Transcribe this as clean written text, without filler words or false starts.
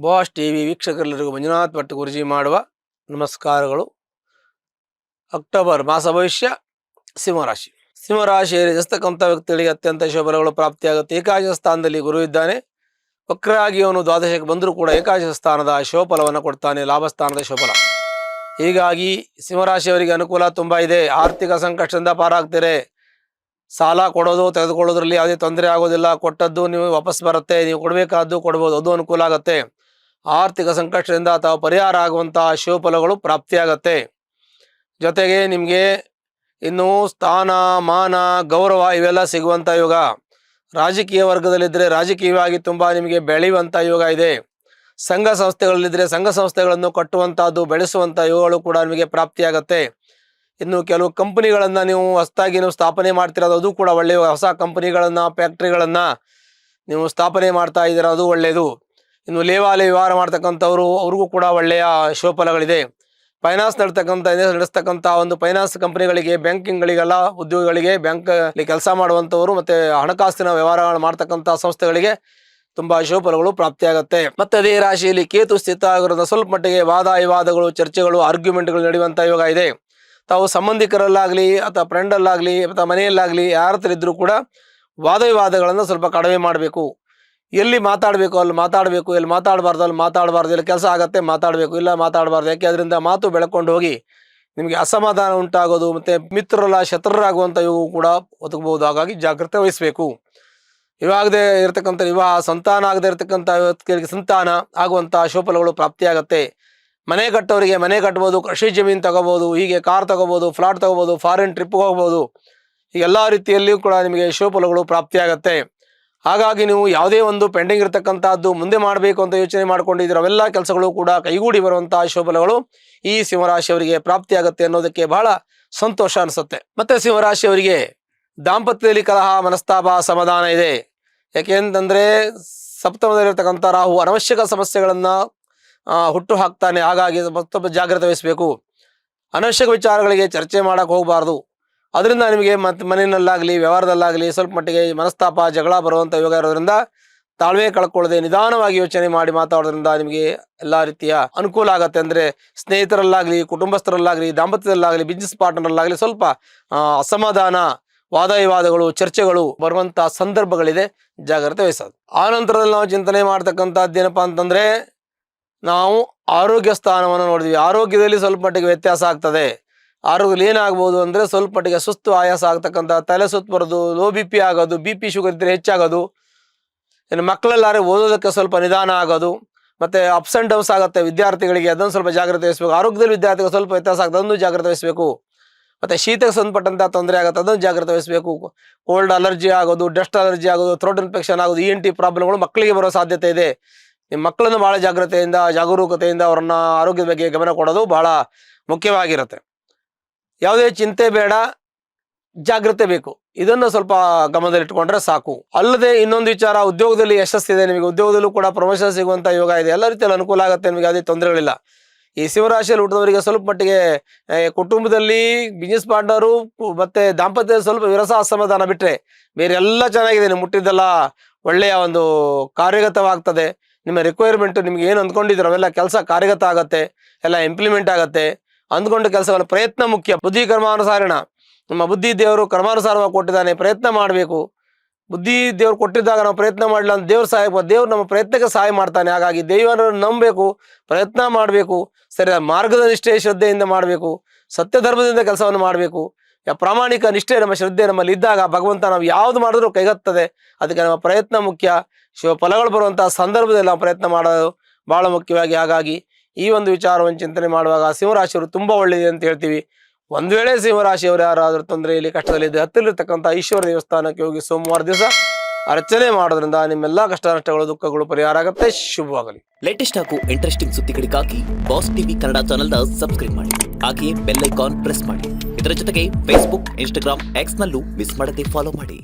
Boss TV ವೀಕ್ಷಕರೆಲ್ಲರಿಗೂ Manjunath Bhat ಗುರುಜಿ ಮಾಡುವ ನಮಸ್ಕಾರಗಳು. October ಮಾಸ ಭವಿಷ್ಯ ಸಿಂಹರಾಶಿ. ಸಿಂಹರಾಶಿಯಲ್ಲಿ ಜನಿಸ್ತಕ್ಕಂಥ ವ್ಯಕ್ತಿಗಳಿಗೆ ಅತ್ಯಂತ ಶುಭಫಲಗಳು ಪ್ರಾಪ್ತಿಯಾಗುತ್ತೆ. ಏಕಾದಶ ಸ್ಥಾನದಲ್ಲಿ ಗುರು ಇದ್ದಾನೆ. ವಕ್ರಾಗಿ ಅವನು ದ್ವಾದಶಕ್ಕೆ ಬಂದರೂ ಕೂಡ ಏಕಾದಶ ಸ್ಥಾನದ ಶುಭಫಲವನ್ನು ಕೊಡ್ತಾನೆ, ಲಾಭ ಸ್ಥಾನದ ಶುಭಫಲ. ಹೀಗಾಗಿ ಸಿಂಹರಾಶಿಯವರಿಗೆ ಅನುಕೂಲ ತುಂಬ ಇದೆ. ಆರ್ಥಿಕ ಸಂಕಷ್ಟದಿಂದ ಪಾರಾಗ್ತೀರಿ. ಸಾಲ ಕೊಡೋದು ತೆಗೆದುಕೊಳ್ಳೋದ್ರಲ್ಲಿ ಯಾವುದೇ ತೊಂದರೆ ಆಗೋದಿಲ್ಲ. ಕೊಟ್ಟದ್ದು ನೀವು ವಾಪಸ್ ಬರುತ್ತೆ, ನೀವು ಕೊಡಬೇಕಾದ್ದು ಕೊಡ್ಬೋದು, ಅದು ಅನುಕೂಲ ಆಗುತ್ತೆ. ಆರ್ಥಿಕ ಸಂಕಷ್ಟದಿಂದ ಅಥವಾ ಪರಿಹಾರ ಆಗುವಂತಹ ಶುಭಫಲಗಳು ಪ್ರಾಪ್ತಿಯಾಗತ್ತೆ. ಜೊತೆಗೆ ನಿಮಗೆ ಇನ್ನು ಸ್ಥಾನ ಮಾನ ಗೌರವ ಇವೆಲ್ಲ ಸಿಗುವಂಥ ಯೋಗ. ರಾಜಕೀಯ ವರ್ಗದಲ್ಲಿದ್ದರೆ ರಾಜಕೀಯವಾಗಿ ತುಂಬ ನಿಮಗೆ ಬೆಳೆಯುವಂಥ ಯೋಗ ಇದೆ. ಸಂಘ ಸಂಸ್ಥೆಗಳಲ್ಲಿದ್ದರೆ ಸಂಘ ಸಂಸ್ಥೆಗಳನ್ನು ಕಟ್ಟುವಂಥದ್ದು ಬೆಳೆಸುವಂಥ ಯೋಗಗಳು ಕೂಡ ನಿಮಗೆ ಪ್ರಾಪ್ತಿಯಾಗತ್ತೆ. ಇನ್ನು ಕೆಲವು ಕಂಪನಿಗಳನ್ನು ನೀವು ಹೊಸದಾಗಿ ಸ್ಥಾಪನೆ ಮಾಡ್ತಿರೋದು, ಅದು ಕೂಡ ಒಳ್ಳೆಯ ಹೊಸ ಕಂಪನಿಗಳನ್ನು ಫ್ಯಾಕ್ಟ್ರಿಗಳನ್ನು ನೀವು ಸ್ಥಾಪನೆ ಮಾಡ್ತಾ ಇದ್ದೀರ, ಅದು ಒಳ್ಳೆಯದು. ಇನ್ನು ಲೇವಾಲೆ ವ್ಯವಹಾರ ಮಾಡ್ತಕ್ಕಂಥವ್ರು ಅವ್ರಿಗೂ ಕೂಡ ಒಳ್ಳೆಯ ಶುಭಫಲಗಳಿದೆ. ಫೈನಾನ್ಸ್ ನಡೆಸ್ತಕ್ಕಂಥ ಒಂದು ಫೈನಾನ್ಸ್ ಕಂಪನಿಗಳಿಗೆ, ಬ್ಯಾಂಕಿಂಗ್ಗಳಿಗೆಲ್ಲ ಉದ್ಯೋಗಿಗಳಿಗೆ, ಬ್ಯಾಂಕಲ್ಲಿ ಕೆಲಸ ಮಾಡುವಂಥವ್ರು ಮತ್ತು ಹಣಕಾಸಿನ ವ್ಯವಹಾರಗಳು ಮಾಡ್ತಕ್ಕಂಥ ಸಂಸ್ಥೆಗಳಿಗೆ ತುಂಬ ಶುಭಫಲಗಳು ಪ್ರಾಪ್ತಿಯಾಗುತ್ತೆ. ಮತ್ತೆ ಅದೇ ರಾಶಿಯಲ್ಲಿ ಕೇತು ಸ್ಥಿತ ಆಗಿರೋದು ಸ್ವಲ್ಪ ಮಟ್ಟಿಗೆ ವಾದ ವಿವಾದಗಳು, ಚರ್ಚೆಗಳು, ಆರ್ಗ್ಯುಮೆಂಟ್ಗಳು ನಡೆಯುವಂಥ ಯೋಗ ಇದೆ. ತಾವು ಸಂಬಂಧಿಕರಲ್ಲಾಗಲಿ ಅಥವಾ ಫ್ರೆಂಡಲ್ಲಾಗಲಿ ಅಥವಾ ಮನೆಯಲ್ಲಾಗಲಿ ಯಾರ ಹತ್ರ ಇದ್ದರೂ ಕೂಡ ವಾದ ವಿವಾದಗಳನ್ನು ಸ್ವಲ್ಪ ಕಡಿಮೆ ಮಾಡಬೇಕು. ಎಲ್ಲಿ ಮಾತಾಡಬೇಕು ಅಲ್ಲಿ ಮಾತಾಡಬೇಕು, ಎಲ್ಲಿ ಮಾತಾಡಬಾರ್ದು ಅಲ್ಲಿ ಮಾತಾಡಬಾರ್ದು. ಇಲ್ಲಿ ಕೆಲಸ ಆಗತ್ತೆ ಮಾತಾಡಬೇಕು, ಇಲ್ಲ ಮಾತಾಡಬಾರ್ದು. ಯಾಕೆ ಅದರಿಂದ ಮಾತು ಬೆಳ್ಕೊಂಡು ಹೋಗಿ ನಿಮಗೆ ಅಸಮಾಧಾನ ಉಂಟಾಗೋದು ಮತ್ತು ಮಿತ್ರರಲ್ಲ ಶತ್ರುರಾಗುವಂಥ ಇವು ಕೂಡ ಒದಗಬಹುದು. ಹಾಗಾಗಿ ಜಾಗ್ರತೆ ವಹಿಸಬೇಕು. ಇವಾಗದೇ ಇರತಕ್ಕಂಥ ವಿವಾಹ, ಸಂತಾನ ಆಗದೆ ಇರತಕ್ಕಂಥ ವ್ಯಕ್ತಿಗಳಿಗೆ ಸಂತಾನ ಆಗುವಂಥ ಶುಭಫಲಗಳು ಪ್ರಾಪ್ತಿಯಾಗತ್ತೆ. ಮನೆ ಕಟ್ಟೋರಿಗೆ ಮನೆ ಕಟ್ಬೋದು, ಕೃಷಿ ಜಮೀನು ತಗೋಬೋದು, ಹೀಗೆ ಕಾರ್ ತಗೋಬೋದು, ಫ್ಲಾಟ್ ತಗೋಬೋದು, ಫಾರಿನ್ ಟ್ರಿಪ್ಗೆ ಹೋಗ್ಬೋದು. ಈ ಎಲ್ಲ ರೀತಿಯಲ್ಲಿಯೂ ಕೂಡ ನಿಮಗೆ ಶುಭಫಲಗಳು ಪ್ರಾಪ್ತಿಯಾಗತ್ತೆ. ಹಾಗಾಗಿ ನೀವು ಯಾವುದೇ ಒಂದು ಪೆಂಡಿಂಗ್ ಇರತಕ್ಕಂಥದ್ದು ಮುಂದೆ ಮಾಡಬೇಕು ಅಂತ ಯೋಚನೆ ಮಾಡ್ಕೊಂಡಿದ್ದೀರ, ಅವೆಲ್ಲ ಕೆಲಸಗಳು ಕೂಡ ಕೈಗೂಡಿ ಬರುವಂತಹ ಶುಭಫಲಗಳು ಈ ಸಿಂಹರಾಶಿಯವರಿಗೆ ಪ್ರಾಪ್ತಿಯಾಗತ್ತೆ ಅನ್ನೋದಕ್ಕೆ ಬಹಳ ಸಂತೋಷ ಅನಿಸುತ್ತೆ. ಮತ್ತೆ ಸಿಂಹರಾಶಿಯವರಿಗೆ ದಾಂಪತ್ಯದಲ್ಲಿ ಕಲಹ, ಮನಸ್ತಾಪ, ಸಮಾಧಾನ ಇದೆ. ಯಾಕೆಂತಂದ್ರೆ ಸಪ್ತಮದಲ್ಲಿರ್ತಕ್ಕಂಥ ರಾಹು ಅನವಶ್ಯಕ ಸಮಸ್ಯೆಗಳನ್ನು ಹುಟ್ಟು ಹಾಕ್ತಾನೆ. ಹಾಗಾಗಿ ಮತ್ತೊಬ್ಬ ಜಾಗ್ರತೆ ವಹಿಸಬೇಕು. ಅನವಶ್ಯಕ ವಿಚಾರಗಳಿಗೆ ಚರ್ಚೆ ಮಾಡಕ್ಕೆ ಹೋಗಬಾರ್ದು. ಅದರಿಂದ ನಿಮಗೆ ಮತ್ತೆ ಮನೆಯಲ್ಲಾಗಲಿ ವ್ಯವಹಾರದಲ್ಲಾಗಲಿ ಸ್ವಲ್ಪ ಮಟ್ಟಿಗೆ ಮನಸ್ತಾಪ, ಜಗಳ ಬರುವಂಥ ಯೋಗ ಇರೋದ್ರಿಂದ ತಾಳ್ಮೆ ಕಳ್ಕೊಳ್ಳದೆ ನಿಧಾನವಾಗಿ ಯೋಚನೆ ಮಾಡಿ ಮಾತಾಡೋದ್ರಿಂದ ನಿಮಗೆ ಎಲ್ಲ ರೀತಿಯ ಅನುಕೂಲ ಆಗತ್ತೆ. ಅಂದರೆ ಸ್ನೇಹಿತರಲ್ಲಾಗಲಿ, ಕುಟುಂಬಸ್ಥರಲ್ಲಾಗಲಿ, ದಾಂಪತ್ಯದಲ್ಲಾಗಲಿ, ಬಿಸ್ನೆಸ್ ಪಾರ್ಟ್ನರ್ಲಾಗಲಿ ಸ್ವಲ್ಪ ಅಸಮಾಧಾನ, ವಾದ ವಿವಾದಗಳು, ಚರ್ಚೆಗಳು ಬರುವಂಥ ಸಂದರ್ಭಗಳಿದೆ. ಜಾಗ್ರತೆ ವಹಿಸೋದು. ಆ ನಂತರದಲ್ಲಿ ನಾವು ಚಿಂತನೆ ಮಾಡ್ತಕ್ಕಂಥದ್ದು ಏನಪ್ಪ ಅಂತಂದರೆ, ನಾವು ಆರೋಗ್ಯ ಸ್ಥಾನವನ್ನು ನೋಡಿದ್ವಿ. ಆರೋಗ್ಯದಲ್ಲಿ ಸ್ವಲ್ಪ ಮಟ್ಟಿಗೆ ವ್ಯತ್ಯಾಸ ಆಗ್ತದೆ. ಆರೋಗ್ಯದಲ್ಲಿ ಏನಾಗ್ಬೋದು ಅಂದರೆ ಸ್ವಲ್ಪ ಮಟ್ಟಿಗೆ ಸುಸ್ತು, ಆಯಾಸ ಆಗ್ತಕ್ಕಂಥ, ತಲೆ ಸುತ್ತು ಬರೋದು, ಲೋ ಬಿ ಪಿ ಆಗೋದು, ಬಿ ಪಿ ಶುಗರ್ ಇದ್ದರೆ ಹೆಚ್ಚಾಗೋದು. ಇನ್ನು ಮಕ್ಕಳೆಲ್ಲಾರು ಓದೋದಕ್ಕೆ ಸ್ವಲ್ಪ ನಿಧಾನ ಆಗೋದು, ಮತ್ತು ಅಪ್ಸ್ ಆ್ಯಂಡ್ ಡೌನ್ಸ್ ಆಗುತ್ತೆ ವಿದ್ಯಾರ್ಥಿಗಳಿಗೆ. ಅದನ್ನು ಸ್ವಲ್ಪ ಜಾಗ್ರತೆ ವಹಿಸಬೇಕು. ಆರೋಗ್ಯದಲ್ಲಿ ವಿದ್ಯಾರ್ಥಿಗಳು ಸ್ವಲ್ಪ ವ್ಯತ್ಯಾಸ ಆಗ್ತದೆ, ಅದನ್ನು ಜಾಗ್ರತೆ ವಹಿಸಬೇಕು. ಮತ್ತು ಶೀತಕ್ಕೆ ಸಂಬಂಧಪಟ್ಟಂಥ ತೊಂದರೆ ಆಗುತ್ತೆ, ಅದನ್ನು ಜಾಗ್ರತೆ ವಹಿಸಬೇಕು. ಕೋಲ್ಡ್ ಅಲರ್ಜಿ ಆಗೋದು, ಡಸ್ಟ್ ಅಲರ್ಜಿ ಆಗೋದು, ಥ್ರೋಟ್ ಇನ್ಫೆಕ್ಷನ್ ಆಗೋದು, ENT ಪ್ರಾಬ್ಲಮ್ಗಳು ಮಕ್ಕಳಿಗೆ ಬರೋ ಸಾಧ್ಯತೆ ಇದೆ. ನಿಮ್ಮ ಮಕ್ಕಳನ್ನು ಭಾಳ ಜಾಗ್ರತೆಯಿಂದ, ಜಾಗರೂಕತೆಯಿಂದ ಅವರನ್ನ ಆರೋಗ್ಯದ ಬಗ್ಗೆ ಗಮನ ಕೊಡೋದು ಬಹಳ ಮುಖ್ಯವಾಗಿರುತ್ತೆ. ಯಾವುದೇ ಚಿಂತೆ ಬೇಡ, ಜಾಗ್ರತೆ ಬೇಕು. ಇದನ್ನು ಸ್ವಲ್ಪ ಗಮನದಲ್ಲಿಟ್ಕೊಂಡ್ರೆ ಸಾಕು. ಅಲ್ಲದೆ ಇನ್ನೊಂದು ವಿಚಾರ, ಉದ್ಯೋಗದಲ್ಲಿ ಯಶಸ್ಸಿದೆ. ನಿಮಗೆ ಉದ್ಯೋಗದಲ್ಲೂ ಕೂಡ ಪ್ರಮೋಷನ್ ಸಿಗುವಂಥ ಯೋಗ ಇದೆ. ಎಲ್ಲ ರೀತಿಯಲ್ಲಿ ಅನುಕೂಲ ಆಗುತ್ತೆ. ನಿಮಗೆ ಯಾವುದೇ ತೊಂದರೆಗಳಿಲ್ಲ. ಈ ಸಿಂಹರಾಶಿಯಲ್ಲಿ ಹುಟ್ಟಿದವರಿಗೆ ಸ್ವಲ್ಪ ಮಟ್ಟಿಗೆ ಕುಟುಂಬದಲ್ಲಿ, ಬಿಸ್ನೆಸ್ ಪಾರ್ಟ್ನರು ಮತ್ತು ದಾಂಪತ್ಯದಲ್ಲಿ ಸ್ವಲ್ಪ ವಿರಸ, ಅಸಮಾಧಾನ ಬಿಟ್ಟರೆ ಬೇರೆ ಎಲ್ಲ ಚೆನ್ನಾಗಿದೆ. ನೀವು ಮುಟ್ಟಿದ್ದೆಲ್ಲ ಒಳ್ಳೆಯ ಒಂದು ಕಾರ್ಯಗತವಾಗ್ತದೆ. ನಿಮ್ಮ ರಿಕ್ವೈರ್ಮೆಂಟು ನಿಮ್ಗೆ ಏನು ಅಂದ್ಕೊಂಡಿದ್ದೀರೋ ಅವೆಲ್ಲ ಕೆಲಸ ಕಾರ್ಯಗತ ಆಗುತ್ತೆ, ಎಲ್ಲ ಇಂಪ್ಲಿಮೆಂಟ್ ಆಗುತ್ತೆ. ಅಂದ್ಕೊಂಡ ಕೆಲಸಗಳ ಪ್ರಯತ್ನ ಮುಖ್ಯ. ಬುದ್ಧಿ ಕರ್ಮಾನುಸಾರಣ. ನಮ್ಮ ಬುದ್ಧಿ ದೇವರು ಕರ್ಮಾನುಸಾರವಾಗಿ ಕೊಟ್ಟಿದ್ದಾನೆ, ಪ್ರಯತ್ನ ಮಾಡಬೇಕು. ಬುದ್ಧಿ ದೇವ್ರು ಕೊಟ್ಟಿದ್ದಾಗ ನಾವು ಪ್ರಯತ್ನ ಮಾಡಲಿಲ್ಲ ಅಂತ ದೇವ್ರು ದೇವ್ರು ನಮ್ಮ ಪ್ರಯತ್ನಕ್ಕೆ ಸಹಾಯ ಮಾಡ್ತಾನೆ. ಹಾಗಾಗಿ ದೇವರನ್ನು ನಂಬಬೇಕು, ಪ್ರಯತ್ನ ಮಾಡಬೇಕು, ಸರಿಯಾದ ಮಾರ್ಗದ ನಿಷ್ಠೆ ಶ್ರದ್ಧೆಯಿಂದ ಮಾಡಬೇಕು, ಸತ್ಯ ಧರ್ಮದಿಂದ ಕೆಲಸವನ್ನು ಮಾಡಬೇಕು. ಪ್ರಾಮಾಣಿಕ ನಿಷ್ಠೆ ನಮ್ಮ ಶ್ರದ್ಧೆ ನಮ್ಮಲ್ಲಿ ಇದ್ದಾಗ ಭಗವಂತ ನಾವು ಯಾವುದು ಮಾಡಿದ್ರೂ ಕೈಗತ್ತದೆ. ಅದಕ್ಕೆ ನಮ್ಮ ಪ್ರಯತ್ನ ಮುಖ್ಯ. ಫಲಗಳು ಬರುವಂತಹ ಸಂದರ್ಭದಲ್ಲಿ ನಾವು ಪ್ರಯತ್ನ ಮಾಡೋದು ಬಹಳ ಮುಖ್ಯವಾಗಿ. ಹಾಗಾಗಿ ಈ ಒಂದು ವಿಚಾರವನ್ನು ಚಿಂತನೆ ಮಾಡುವಾಗ ಸಿಂಹರಾಶಿಯವರು ತುಂಬ ಒಳ್ಳೆಯದು ಅಂತ ಹೇಳ್ತೀವಿ. ಒಂದು ವೇಳೆ ಸಿಂಹರಾಶಿಯವರು ಯಾರಾದರೂ ತೊಂದರೆಯಲ್ಲಿ, ಕಷ್ಟದಲ್ಲಿದ್ದರೆ ಹತ್ತಿರತಕ್ಕಂಥ ಈಶ್ವರ ದೇವಸ್ಥಾನಕ್ಕೆ ಹೋಗಿ ಸೋಮವಾರ ದಿವಸ ಅರ್ಚನೆ ಮಾಡೋದ್ರಿಂದ ನಿಮ್ಮೆಲ್ಲ ಕಷ್ಟ ನಷ್ಟಗಳು, ದುಃಖಗಳು ಪರಿಹಾರ ಆಗುತ್ತೆ. ಶುಭವಾಗಲಿ. ಲೇಟೆಸ್ಟ್ ಹಾಗೂ ಇಂಟ್ರೆಸ್ಟಿಂಗ್ ಸುದ್ದಿಗಳಿಗಾಗಿ ಬಾಸ್ ಟಿವಿ ಕನ್ನಡ ಚಾನೆಲ್ನ ಸಬ್ಸ್ಕ್ರೈಬ್ ಮಾಡಿ. ಹಾಗೆಯೇ ಬೆಲ್ ಐಕಾನ್ ಪ್ರೆಸ್ ಮಾಡಿ. ಇದರ ಜೊತೆಗೆ ಫೇಸ್ಬುಕ್, ಇನ್ಸ್ಟಾಗ್ರಾಮ್, ಎಕ್ಸ್ ನಲ್ಲೂ ಮಿಸ್ ಮಾಡದೆ ಫಾಲೋ ಮಾಡಿ.